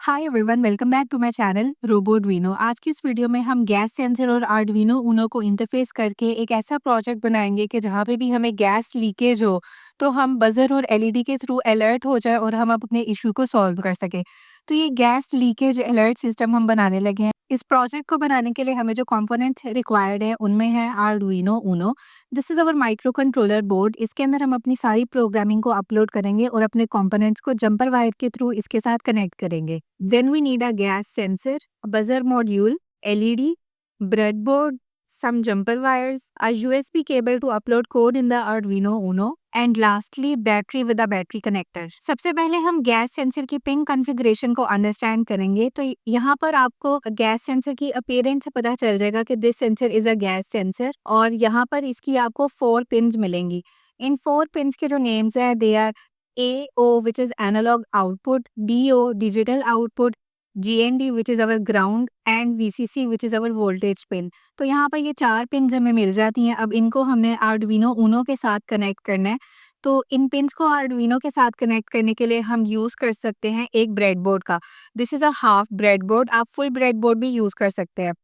Hi everyone, welcome back to my channel रोबोडवीनो। आज की इस वीडियो में हम गैस सेंसर और आर्डुइनो ऊनो को इंटरफेस करके एक ऐसा प्रोजेक्ट बनाएंगे कि जहाँ पे भी हमें गैस लीकेज हो तो हम बजर और एलईडी के थ्रू अलर्ट हो जाए और हम अपने इशू को सॉल्व कर सके। तो ये गैस लीकेज अलर्ट सिस्टम हम बनाने लगे हैं। इस प्रोजेक्ट को बनाने के लिए हमें जो कंपोनेंट्स रिक्वायर्ड है उनमें है Arduino Uno. This is our micro controller board. इसके अंदर हम अपनी सारी प्रोग्रामिंग को अपलोड करेंगे और अपने कंपोनेंट्स को जंपर वायर के थ्रू इसके साथ कनेक्ट करेंगे। Then we need a gas sensor, buzzer module, LED, breadboard, some jumper wires, a USB cable to upload code in the Arduino Uno, and lastly battery with a battery connector। सबसे पहले हम gas sensor की pin configuration को understand करेंगे। तो यहाँ पर आपको गैस सेंसर की अपीयरेंस से पता चल जाएगा कि this sensor is a gas sensor, और यहाँ पर इसकी आपको 4 पिन्स मिलेंगी। इन 4 पिन्स के जो नेम्स है they are AO which is analog output, DO digital output, GND which is our ground and VCC which is our voltage pin। तो यहाँ पर ये 4 पिन्स हमें मिल जाती हैं। अब इनको हमने आर्डुइनो ऊनो के साथ कनेक्ट करना है। तो इन पिन्स को आर्डुइनो के साथ कनेक्ट करने के लिए हम यूज़ कर सकते हैं एक ब्रेडबोर्ड का। This is a half breadboard, आप फुल ब्रेडबोर्ड भी यूज़ कर सकते हैं।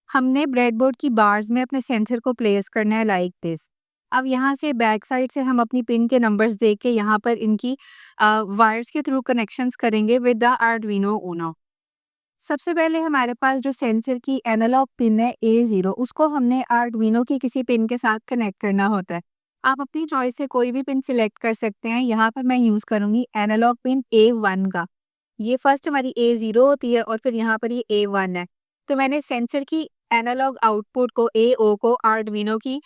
हमने ब्रेडबोर्ड की बार्स में अपने सेंसर को प्लेस करना है लाइक दिस। अब यहाँ से बैक साइड से हम अपनी पिन के नंबर्स देख के यहाँ पर इनकी वायर्स के थ्रू कनेक्शंस करेंगे विद द आर्डुइनो ऊनो। सबसे पहले हमारे पास जो सेंसर की एनालॉग पिन है A0, उसको हमने आर्डुइनो की किसी पिन के साथ कनेक्ट करना होता है। आप अपनी चॉइस से कोई भी पिन सिलेक्ट कर सकते हैं। यहाँ पर मैं यूज़ करूँगी एनालॉग पिन A1 का। ये फर्स्ट हमारी A0 होती है और फिर यहाँ पर ये A1 है। तो मैंने सेंसर की एनालॉग आउटपुट को AO को आर्डुइनो की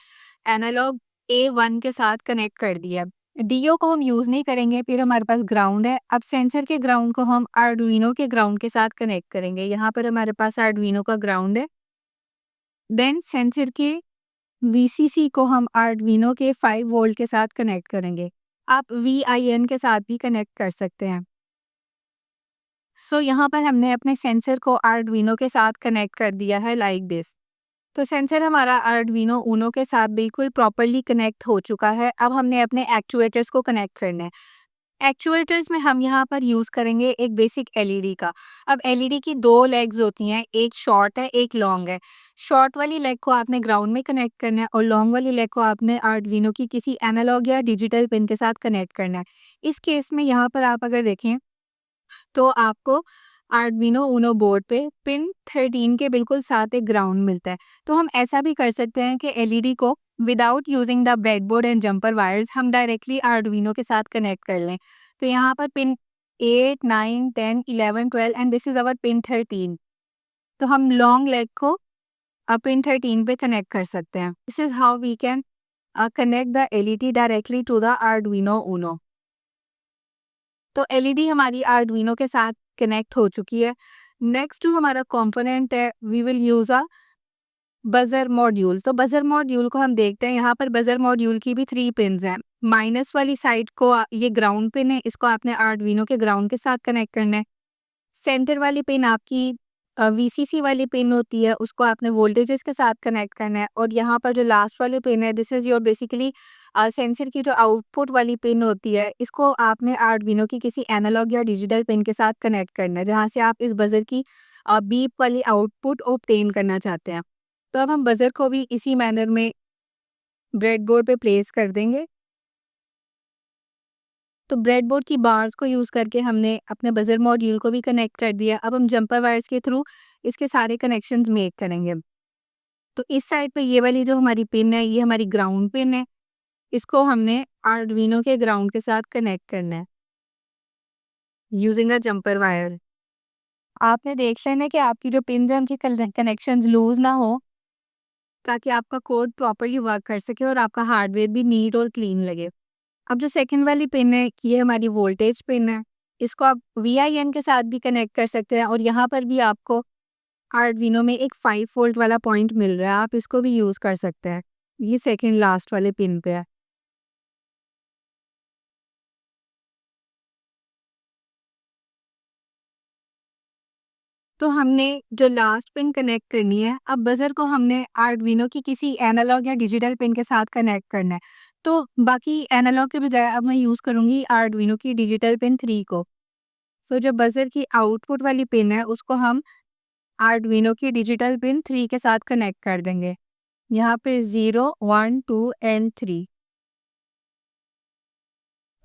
एनालॉग A1 के साथ कनेक्ट कर दिया। डीओ को हम यूज़ नहीं करेंगे। फिर हमारे पास ग्राउंड है। अब सेंसर के ग्राउंड को हम आर्डुइनो के ग्राउंड के साथ कनेक्ट करेंगे। यहाँ पर हमारे पास आर्डुइनो का ग्राउंड है। देन सेंसर के वीसीसी को हम आर्डुइनो के 5 वोल्ट के साथ कनेक्ट करेंगे। आप VIN के साथ भी कनेक्ट कर सकते हैं। यहाँ पर हमने अपने सेंसर को आर्डुइनो के साथ कनेक्ट कर दिया है लाइक दिस। तो सेंसर हमारा आर्डुइनो ऊनो के साथ बिल्कुल प्रॉपर्ली कनेक्ट हो चुका है। अब हमने अपने एक्चुएटर्स को कनेक्ट करना है। एक्चुएटर्स में हम यहाँ पर यूज़ करेंगे एक बेसिक एलईडी का। अब एलईडी की 2 लेग्स होती हैं, एक शॉर्ट है, एक लॉन्ग है। शॉर्ट वाली लेग को आपने ग्राउंड में कनेक्ट करना है और लॉन्ग वाली लेग को आपने आर्डुइनो की किसी एनालॉग या डिजिटल पिन के साथ कनेक्ट करना है। इस केस में यहाँ पर आप अगर देखें तो आपको आर्डुइनो ऊनो बोर्ड पे पिन 13 के बिल्कुल साथ एक ग्राउंड मिलता है। तो हम ऐसा भी कर सकते हैं कि एलईडी को without using the breadboard and jumper wires हम डायरेक्टली आर्डुइनो के साथ कनेक्ट कर लें। तो यहाँ पर pin 8, 9, 10, 11, 12 and this is our pin 13। तो हम लॉन्ग लेग को पिन 13 पे कनेक्ट कर सकते हैं। This is how we can connect the LED directly to the Arduino Uno. तो एलईडी हमारी आर्डुइनो के साथ कनेक्ट हो चुकी है। नेक्स्ट जो हमारा कंपोनेंट है we will use a buzzer module. तो बजर मॉड्यूल को हम देखते हैं। यहाँ पर बजर मॉड्यूल की भी 3 पिन्स हैं। माइनस वाली साइड को ये ग्राउंड पिन है, इसको आपने आर्डुइनो के ग्राउंड के साथ कनेक्ट करना है। सेंटर वाली पिन आपकी वीसीसी वाली पिन होती है, उसको आपने वोल्टेजेस के साथ कनेक्ट करना है। और यहाँ पर जो लास्ट वाली पिन है this is your basically sensor की जो आउटपुट वाली पिन होती है, इसको आपने आर्डुइनो की किसी एनालॉग या डिजिटल पिन के साथ कनेक्ट करना है, जहाँ से आप इस बजर की बीप वाली आउटपुट ऑब्टेन करना चाहते हैं। तो अब हम बजर को भी इसी मैनर में ब्रेडबोर्ड पे प्लेस कर देंगे। तो ब्रेडबोर्ड की बार्स को यूज़ करके हमने अपने बजर मॉड्यूल को भी कनेक्ट कर दिया। अब हम जंपर वायर्स के थ्रू इसके सारे कनेक्शंस मेक करेंगे। तो इस साइड पे ये वाली जो हमारी पिन है ये हमारी ग्राउंड पिन है। इसको हमने आर्डुइनो के ग्राउंड के साथ कनेक्ट करना है यूजिंग अ जंपर वायर। आपने देख लेना है कि आपकी जो पिन है उनके कनेक्शंस लूज ना हो, ताकि आपका कोड प्रॉपर्ली वर्क कर सके और आपका हार्डवेयर भी नीट और क्लीन लगे। अब जो सेकंड वाली पिन है ये हमारी वोल्टेज पिन है। इसको आप VIN के साथ भी कनेक्ट कर सकते हैं और यहाँ पर भी आपको आर्डुइनो में एक 5 वोल्ट वाला पॉइंट मिल रहा है, आप इसको भी यूज़ कर सकते हैं। ये सेकंड लास्ट वाले पिन पे है। तो हमने जो लास्ट पिन कनेक्ट करनी है, अब बजर को हमने आर्डुइनो की किसी एनालॉग या डिजिटल पिन के साथ कनेक्ट करना है। तो बाकी एनालॉग के बजाय अब मैं यूज़ करूँगी आर्डुइनो की डिजिटल पिन 3 को। तो जो बज़र की आउटपुट वाली पिन है उसको हम आर्डुइनो की डिजिटल पिन 3 के साथ कनेक्ट कर देंगे। यहाँ पे 0, 1, 2 एंड 3।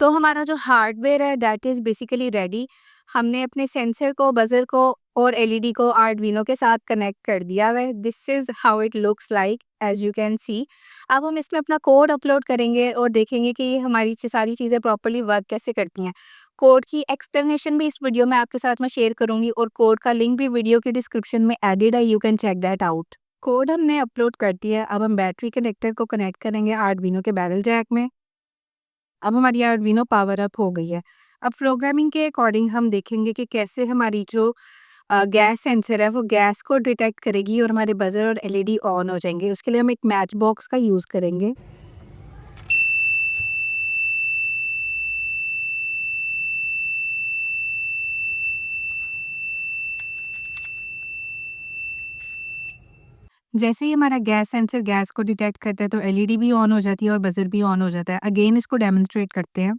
तो हमारा जो हार्डवेयर है दैट इज़ बेसिकली रेडी। हमने अपने सेंसर को, बज़र को और एलईडी को आर्डुइनो के साथ कनेक्ट कर दिया हुआ है। This is how it looks like as you can see. अब हम इसमें अपना कोड अपलोड करेंगे और देखेंगे कि ये हमारी सारी चीज़ें प्रॉपर्ली वर्क कैसे करती हैं। कोड की एक्सप्लेनेशन भी इस वीडियो में आपके साथ मैं शेयर करूँगी और कोड का लिंक भी वीडियो के डिस्क्रिप्शन में एडेड है, you can check that out. Code हमने अपलोड कर दिया है। अब हम बैटरी कनेक्टर को कनेक्ट करेंगे आर्डुइनो के बैरल जैक में। अब हमारी आर्डुइनो पावर अप हो गई है। अब प्रोग्रामिंग के अकॉर्डिंग हम देखेंगे कि कैसे हमारी जो गैस सेंसर है वो गैस को डिटेक्ट करेगी और हमारे बज़र और एलईडी ऑन हो जाएँगे। उसके लिए हम एक मैच बॉक्स का यूज़ करेंगे। जैसे ही हमारा गैस सेंसर गैस को डिटेक्ट करता है तो एलईडी भी ऑन हो जाती है और बज़र भी ऑन हो जाता है। अगेन इसको डेमोंस्ट्रेट करते हैं।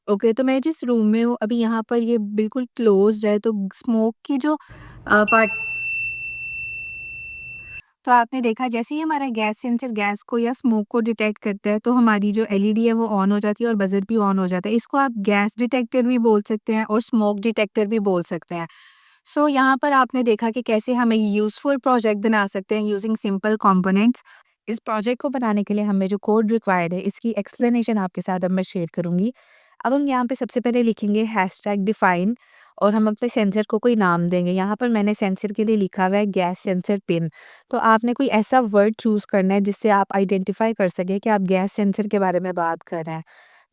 ओके, तो मैं जिस रूम में हूँ अभी यहाँ पर ये बिल्कुल क्लोज़्ड है, तो स्मोक की जो पार्ट तो आपने देखा जैसे ही हमारा गैस सेंसर गैस को या स्मोक को डिटेक्ट करता है तो हमारी जो एलईडी है वो ऑन हो जाती है और बजर भी ऑन हो जाता है। इसको आप गैस डिटेक्टर भी बोल सकते हैं और स्मोक डिटेक्टर भी बोल सकते हैं। सो यहाँ पर आपने देखा कि कैसे हम एक यूज़फुल प्रोजेक्ट बना सकते हैं यूजिंग सिंपल कंपोनेंट्स। इस प्रोजेक्ट को बनाने के लिए हमें जो कोड रिक्वायर्ड है इसकी एक्सप्लेनेशन आपके साथ अब मैं शेयर करूँगी। अब हम यहाँ पे सबसे पहले लिखेंगे हैशटैग डिफाइन और हम अपने सेंसर को कोई नाम देंगे। यहाँ पर मैंने सेंसर के लिए लिखा हुआ है गैस सेंसर पिन। तो आपने कोई ऐसा वर्ड चूज़ करना है जिससे आप आइडेंटिफ़ाई कर सकें कि आप गैस सेंसर के बारे में बात कर रहे हैं।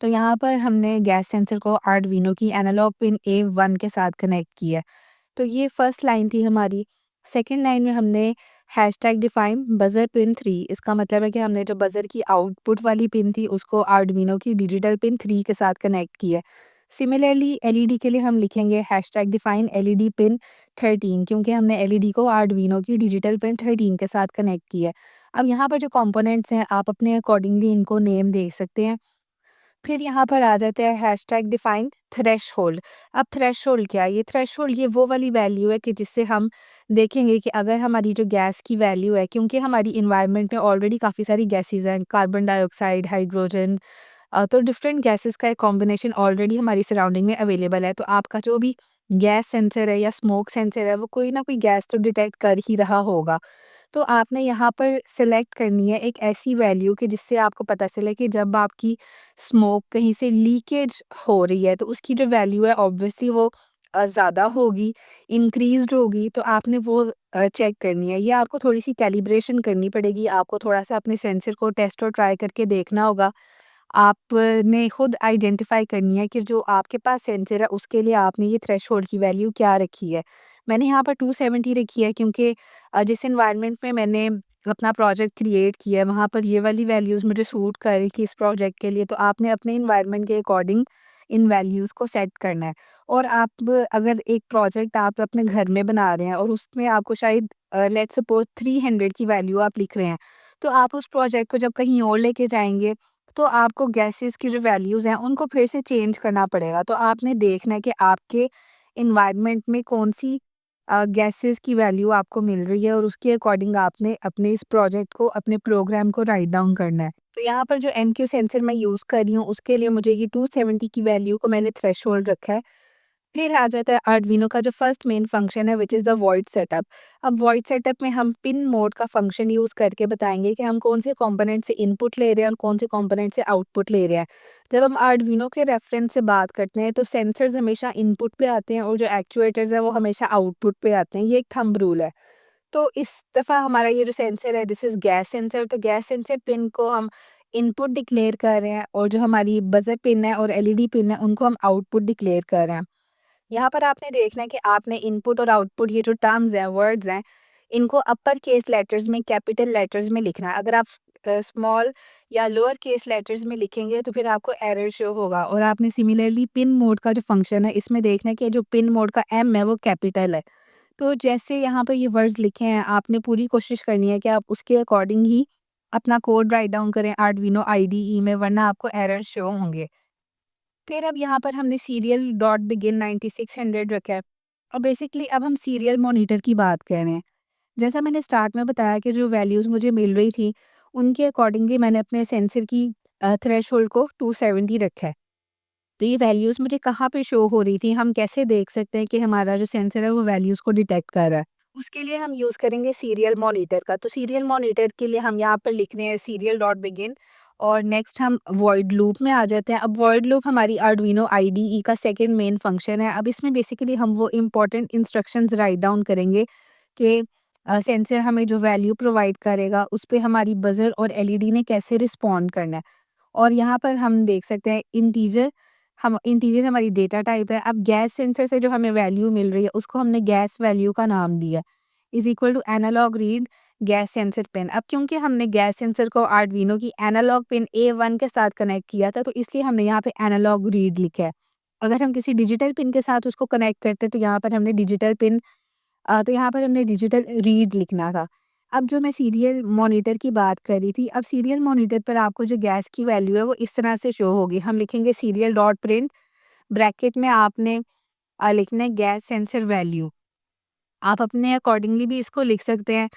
तो यहाँ पर हमने गैस सेंसर को आर्डुइनो की एनालॉग पिन A1 के साथ कनेक्ट किया है। तो ये फर्स्ट लाइन थी हमारी। सेकंड लाइन में हमने हैशटैग डिफाइन बज़र पिन 3, इसका मतलब है कि हमने जो बज़र की आउटपुट वाली पिन थी उसको आर्डुइनो की डिजिटल पिन 3 के साथ कनेक्ट किया है। सिमिलरली एलईडी के लिए हम लिखेंगे हैशटैग डिफाइन एलईडी पिन 13, क्योंकि हमने एलईडी को आर्डुइनो की डिजिटल पिन 13 के साथ कनेक्ट किया है। अब यहाँ पर जो कंपोनेंट्स हैं आप अपने अकॉर्डिंगली इनको नेम दे सकते हैं। फिर यहाँ पर आ जाता है हैशटैग डिफाइन थ्रेशहोल्ड। अब थ्रेशहोल्ड क्या है? ये थ्रेशहोल्ड ये वो वाली वैल्यू है कि जिससे हम देखेंगे कि अगर हमारी जो गैस की वैल्यू है, क्योंकि हमारी इन्वायरमेंट में ऑलरेडी काफ़ी सारी गैसेज़ हैं, कार्बन डाइऑक्साइड, हाइड्रोजन, तो डिफरेंट गैसेस का एक कॉम्बिनेशन ऑलरेडी हमारी सराउंडिंग में अवेलेबल है। तो आपका जो भी गैस सेंसर है या स्मोक सेंसर है वो कोई ना कोई गैस तो डिटेक्ट कर ही रहा होगा। तो आपने यहाँ पर सिलेक्ट करनी है एक ऐसी वैल्यू कि जिससे आपको पता चले कि जब आपकी स्मोक कहीं से लीकेज हो रही है तो उसकी जो वैल्यू है ऑब्वियसली वो ज़्यादा होगी, इंक्रीज़्ड होगी। तो आपने वो चेक करनी है। ये आपको थोड़ी-सी कैलिब्रेशन करनी पड़ेगी, आपको थोड़ा-सा अपने सेंसर को टेस्ट और ट्राई करके देखना होगा। आपने खुद आइडेंटिफ़ाई करनी है कि जो आपके पास सेंसर है उसके लिए आपने ये थ्रेशहोल्ड की वैल्यू क्या रखी है। मैंने यहाँ पर 270 रखी है क्योंकि जिस एनवायरनमेंट में मैंने अपना प्रोजेक्ट क्रिएट किया है वहाँ पर ये वाली वैल्यूज़ मुझे सूट कर रही थी इस प्रोजेक्ट के लिए। तो आपने अपने एनवायरनमेंट के अकॉर्डिंग इन वैल्यूज़ को सेट करना है। और आप अगर एक प्रोजेक्ट आप अपने घर में बना रहे हैं और उसमें आपको शायद लेट्स सपोज़ 300 की वैल्यू आप लिख रहे हैं, तो आप उस प्रोजेक्ट को जब कहीं और लेके जाएँगे तो आपको गैसेस की जो वैल्यूज़ हैं उनको फिर से चेंज करना पड़ेगा। तो आपने देखना है कि आपके एनवायरनमेंट में कौन-सी गैसेस की वैल्यू आपको मिल रही है और उसके अकॉर्डिंग आपने अपने इस प्रोजेक्ट को, अपने प्रोग्राम को राइट डाउन करना है। तो यहाँ पर जो एमक्यू सेंसर मैं यूज़ कर रही हूँ उसके लिए मुझे ये 270 की वैल्यू को मैंने थ्रेशहोल्ड रखा है। फिर आ जाता है आर्डुइनो का जो फर्स्ट मेन फंक्शन है which is the void setup. अब वॉइड सेटअप में हम पिन मोड का फंक्शन यूज़ करके बताएँगे कि हम कौन से कंपोनेंट से इनपुट ले रहे हैं और कौन से कंपोनेंट से आउटपुट ले रहे हैं। जब हम आर्डुइनो के रेफरेंस से बात करते हैं तो सेंसर्स हमेशा इनपुट पे आते हैं और जो एक्चुएटर्स हैं वो हमेशा आउटपुट पे आते हैं। ये एक थंब रूल है। तो इस दफ़ा हमारा ये जो सेंसर है दिस इज़ गैस सेंसर। तो गैस सेंसर पिन को हम इनपुट डिक्लेयर कर रहे हैं और जो हमारी बज़र पिन है और एलईडी पिन है उनको हम आउटपुट डिक्लेयर कर रहे हैं। यहाँ पर आपने देखना है कि आपने इनपुट और आउटपुट ये जो टर्म्स हैं, वर्ड्स हैं, इनको अपर केस लेटर्स में, कैपिटल लेटर्स में लिखना है। अगर आप स्मॉल या लोअर केस लेटर्स में लिखेंगे तो फिर आपको एरर शो होगा। और आपने सिमिलरली पिन मोड का जो फंक्शन है इसमें देखना है कि जो पिन मोड का एम है वो कैपिटल है। तो जैसे यहाँ पे ये वर्ड्स लिखे हैं, आपने पूरी कोशिश करनी है कि आप उसके अकॉर्डिंग ही अपना कोड राइट डाउन करें आर्डुइनो आईडीई में, वरना आपको एरर शो होंगे। फिर अब यहाँ पर हमने सीरियल डॉट बिगिन 9600 रखा है। और बेसिकली अब हम सीरियल मॉनिटर की बात कर रहे हैं। जैसा मैंने स्टार्ट में बताया कि जो वैल्यूज़ मुझे मिल रही थी, उनके अकॉर्डिंगली मैंने अपने सेंसर की थ्रेशोल्ड को 270 रखा है। तो ये वैल्यूज़ मुझे कहाँ पे शो हो रही थी, हम कैसे देख सकते हैं कि हमारा जो सेंसर है वो वैल्यूज़ को डिटेक्ट कर रहा है? उसके लिए हम यूज़ करेंगे सीरियल मॉनिटर का। तो सीरियल मॉनिटर के लिए हम यहाँ पर लिख रहे हैं सीरियल डॉट बिगिन, और नेक्स्ट हम वॉइड लूप में आ जाते हैं। अब वॉइड लूप हमारी आर्डुइनो आईडीई का सेकंड मेन फंक्शन है। अब इसमें बेसिकली हम वो इम्पोर्टेंट इंस्ट्रक्शंस राइट डाउन करेंगे कि सेंसर हमें जो वैल्यू प्रोवाइड करेगा उस पे हमारी बज़र और एलईडी ने कैसे रिस्पॉन्ड करना है। और यहाँ पर हम देख सकते हैं इंटीजर हमारी डेटा टाइप है। अब गैस सेंसर से जो हमें वैल्यू मिल रही है उसको हमने गैस वैल्यू का नाम दिया, is equal to analog read gas sensor pin. अब क्योंकि हमने गैस सेंसर को आर्डुइनो की एनालॉग पिन A1 के साथ कनेक्ट किया था, तो इसलिए हमने यहाँ पे एनालॉग रीड लिखा है। अगर हम किसी डिजिटल पिन के साथ उसको कनेक्ट करते तो यहाँ पर हमने डिजिटल रीड लिखना था। अब जो मैं सीरियल मॉनिटर की बात कर रही थी, अब सीरियल मॉनिटर पर आपको जो गैस की वैल्यू है वो इस तरह से शो होगी। हम लिखेंगे सीरियल डॉट प्रिंट, ब्रैकेट में आपने लिखना है गैस सेंसर वैल्यू। आप अपने अकॉर्डिंगली भी इसको लिख सकते हैं,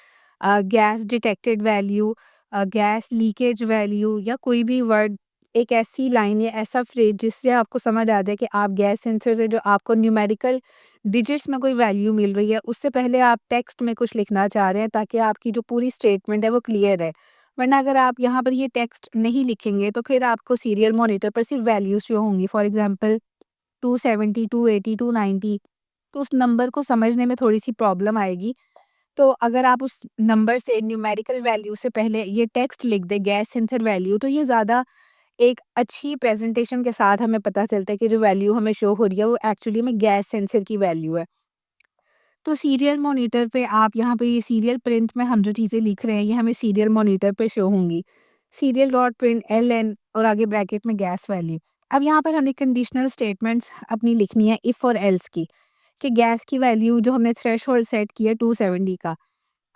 gas detected value, gas leakage value, या कोई भी वर्ड, एक ऐसी लाइन या ऐसा फ्रेज जिससे आपको समझ आ जाए कि आप गैस सेंसर से जो आपको न्यूमेरिकल डिजिट्स में कोई वैल्यू मिल रही है उससे पहले आप टेक्स्ट में कुछ लिखना चाह रहे हैं, ताकि आपकी जो पूरी स्टेटमेंट है वो क्लियर है। वरना अगर आप यहाँ पर ये टेक्स्ट नहीं लिखेंगे तो फिर आपको सीरियल मॉनिटर पर सिर्फ वैल्यूज शो होंगी। फॉर एग्जाम्पल 270, 280, 290, तो उस नंबर को समझने में थोड़ी-सी प्रॉब्लम आएगी। तो अगर आप उस नंबर से न्यूमेरिकल वैल्यू से पहले ये टेक्स्ट लिख दें गैस सेंसर वैल्यू, तो ये ज़्यादा एक अच्छी प्रेज़ेंटेशन के साथ हमें पता चलता है कि जो वैल्यू हमें शो हो रही है वो एक्चुअली में गैस सेंसर की वैल्यू है। तो सीरियल मॉनिटर पे आप यहाँ पे ये सीरियल प्रिंट में हम जो चीज़ें लिख रहे हैं ये हमें सीरियल मॉनिटर पे शो होंगी। सीरियल डॉट प्रिंट एलएन और आगे ब्रैकेट में गैस वैल्यू। अब यहाँ पर हमें कंडीशनल स्टेटमेंट्स अपनी लिखनी है इफ़ और एल्स की, कि गैस की वैल्यू जो हमने थ्रेशोल्ड सेट की है 270 का,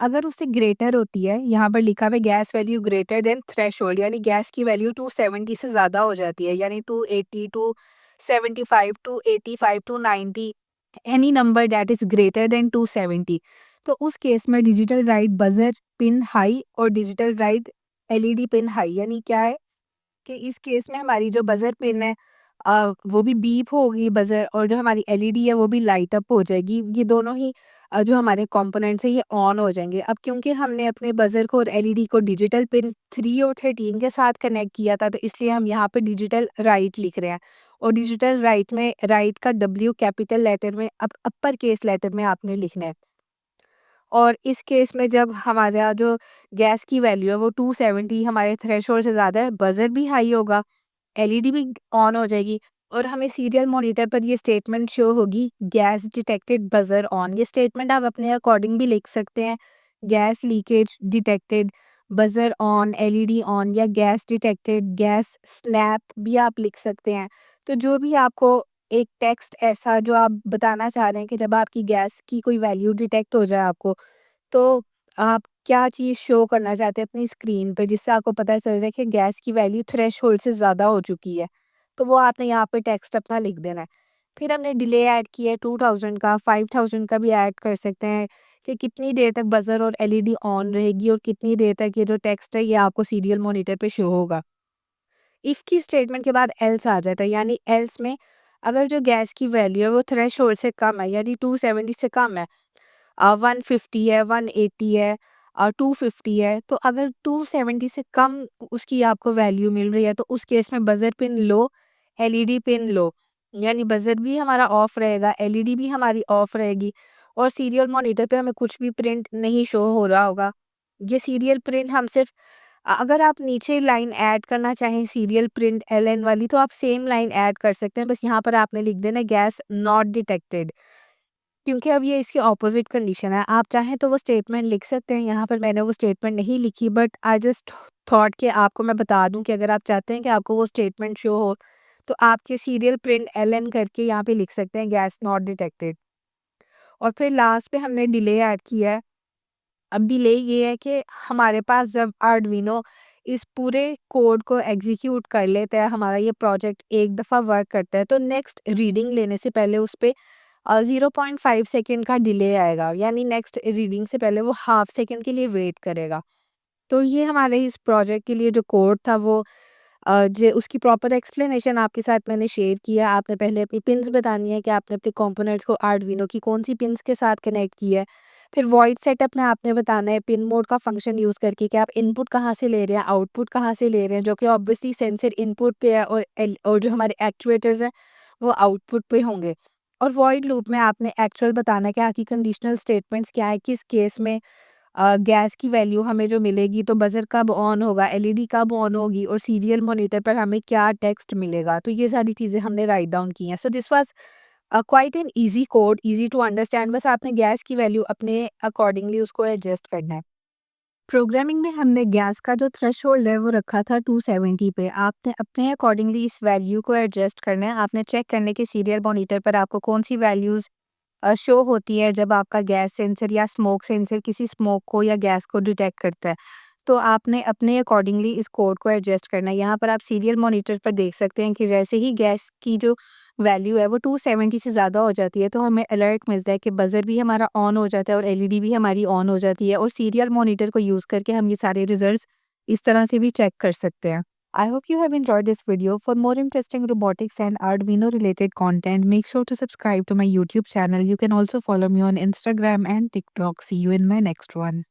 अगर उससे ग्रेटर होती है, यहाँ पर लिखा हुआ है gas value greater than threshold, यानी गैस की वैल्यू 270 से ज़्यादा हो जाती है, यानी 280, 275, 285, 290, any number that is greater than 270, तो उस केस में digital write buzzer pin high और digital write LED pin high. यानी क्या है कि इस केस में हमारी जो बजर पिन है वो भी बीप होगी बजर, और जो हमारी एलईडी है वो भी लाइट अप हो जाएगी। ये दोनों ही जो हमारे कंपोनेंट्स हैं ये ऑन हो जाएंगे। अब क्योंकि हमने अपने बजर को और एलईडी को डिजिटल पिन 3 और 13 के साथ कनेक्ट किया था, तो इसलिए हम यहाँ पे डिजिटल राइट लिख रहे हैं। और डिजिटल राइट में राइट का डब्ल्यू कैपिटल लेटर में अपर केस लेटर में आपने लिखना है। और इस केस में जब हमारा जो गैस की वैल्यू है वो 270 हमारे थ्रेशोल्ड से ज़्यादा है, बजर भी हाई होगा, एलईडी भी ऑन हो जाएगी, और हमें सीरियल मॉनिटर पर ये स्टेटमेंट शो होगी गैस डिटेक्टेड बजर ऑन। ये स्टेटमेंट आप अपने अकॉर्डिंग भी लिख सकते हैं, gas leakage detected buzzer on, LED on, या गैस डिटेक्टेड गैस स्नैप भी आप लिख सकते हैं। तो जो भी आपको एक टेक्स्ट ऐसा जो आप बताना चाह रहे हैं कि जब आपकी गैस की कोई वैल्यू डिटेक्ट हो जाए आपको, तो आप क्या चीज़ शो करना चाहते हैं अपनी स्क्रीन पे जिससे आपको पता चल रहा है कि गैस की वैल्यू थ्रेशोल्ड से ज़्यादा हो चुकी है, तो वो आपने यहाँ पे टेक्स्ट अपना लिख देना है। फिर हमने डिले ऐड किया है 2000 का, 5000 का भी ऐड कर सकते हैं कि कितनी देर तक बजर और एलईडी ऑन रहेगी और कितनी देर तक ये जो टेक्स्ट है ये आपको सीरियल मॉनिटर पे शो होगा। इफ़ की स्टेटमेंट के बाद एल्स आ जाता है, यानी एल्स में अगर जो गैस की वैल्यू है वो थ्रेशोल्ड से कम है, यानी 270 से कम है, 150 है, 180 है, 250 है, तो अगर 270 से कम उसकी आपको वैल्यू मिल रही है तो उस केस में buzzer pin low, LED pin low, यानी बजर भी हमारा ऑफ रहेगा, एलईडी भी हमारी ऑफ रहेगी, और सीरियल मॉनिटर पे हमें कुछ भी प्रिंट नहीं शो हो रहा होगा। ये सीरियल प्रिंट हम सिर्फ अगर आप नीचे लाइन ऐड करना चाहें सीरियल प्रिंट एलएन वाली, तो आप सेम लाइन ऐड कर सकते हैं, बस यहाँ पर आपने लिख देना गैस नॉट डिटेक्टेड, क्योंकि अब ये इसकी ऑपोजिट कंडीशन है। आप चाहें तो वो स्टेटमेंट लिख सकते हैं, यहाँ पर मैंने वो स्टेटमेंट नहीं लिखी, बट आई जस्ट थॉट कि आपको मैं बता दूं कि अगर आप चाहते हैं कि आपको वो स्टेटमेंट शो हो, तो आपके सीरियल प्रिंट एलएन करके यहाँ पे लिख सकते हैं गैस नॉट डिटेक्टेड। और फिर लास्ट पे हमने डिले ऐड किया है। अब डिले ये है कि हमारे पास जब आर्डुइनो इस पूरे कोड को एग्जीक्यूट कर लेता है, हमारा ये प्रोजेक्ट एक दफ़ा वर्क करता है, तो नेक्स्ट रीडिंग लेने से पहले उस पे 0.5 सेकंड का डिले आएगा, यानी नेक्स्ट रीडिंग से पहले वो हाफ सेकंड के लिए वेट करेगा। तो ये हमारे इस प्रोजेक्ट के लिए जो कोड था वो जे उसकी प्रॉपर एक्सप्लेनेशन आपके साथ मैंने शेयर किया। आपने पहले अपनी पिन्स बतानी है कि आपने अपने कंपोनेंट्स को आर्डुइनो की कौन-सी पिन्स के साथ कनेक्ट किया है। फिर वॉइड सेटअप में आपने बताना है पिन मोड का फंक्शन यूज़ करके कि आप इनपुट कहाँ से ले रहे हैं, आउटपुट कहाँ से ले रहे हैं, जो कि ऑब्वियसली सेंसर इनपुट पे है और जो हमारे एक्चुएटर्स हैं, वो आउटपुट पे होंगे। और वॉइड लूप में आपने एक्चुअल बताना है कि आपकी कंडीशनल स्टेटमेंट्स क्या है, किस केस में गैस की वैल्यू हमें जो मिलेगी, तो बज़र कब ऑन होगा, एलईडी कब ऑन होगी और सीरियल मॉनिटर पर हमें क्या टेक्स्ट मिलेगा। तो ये सारी चीज़ें हमने राइट डाउन की हैं। So this was quite an easy code, easy to understand. बस आपने गैस की वैल्यू अपने अकॉर्डिंगली उसको एडजस्ट करना है। प्रोग्रामिंग में हमने गैस का जो थ्रेशोल्ड है वो रखा था 270 पे। आपने अपने अकॉर्डिंगली इस वैल्यू को एडजस्ट करना है। आपने चेक करने के सीरियल मॉनिटर पर आपको कौन-सी वैल्यूज़ शो होती है जब आपका गैस सेंसर या स्मोक सेंसर किसी स्मोक को या गैस को डिटेक्ट करता है। तो आपने अपने अकॉर्डिंगली इस कोड को एडजस्ट करना है। यहाँ पर आप सीरियल मॉनिटर पर देख सकते हैं कि जैसे ही गैस की जो वैल्यू है वो 270 से ज़्यादा हो जाती है, तो हमें अलर्ट मिलता है कि बज़र भी हमारा ऑन हो जाता है और एलईडी भी हमारी ऑन हो जाती है, और सीरियल मॉनिटर को यूज़ करके हम ये सारे रिजल्ट्स इस तरह से भी चेक कर सकते हैं। I hope you have enjoyed this video. For more interesting robotics and Arduino related content, make sure to subscribe to my YouTube channel. You can also follow me on Instagram and TikTok. See you in my next one.